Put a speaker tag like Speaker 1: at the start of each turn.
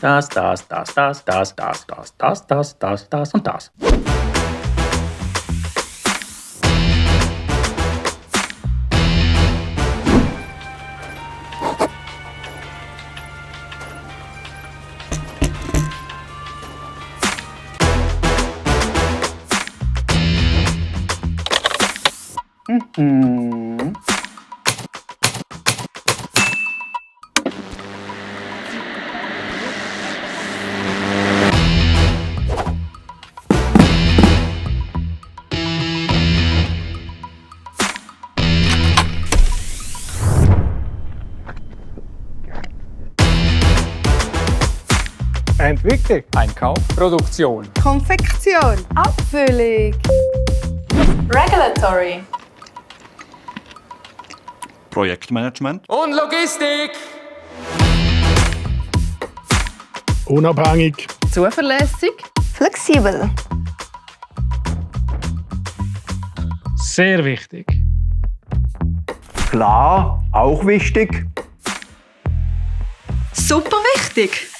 Speaker 1: das und das.
Speaker 2: Entwicklung,
Speaker 3: Einkauf, Produktion,
Speaker 4: Konfektion, Abfüllung,
Speaker 5: Regulatory,
Speaker 6: Projektmanagement,
Speaker 3: und Logistik.
Speaker 2: unabhängig,
Speaker 4: zuverlässig,
Speaker 5: flexibel,
Speaker 2: sehr wichtig.
Speaker 7: Klar, auch wichtig.
Speaker 4: super wichtig.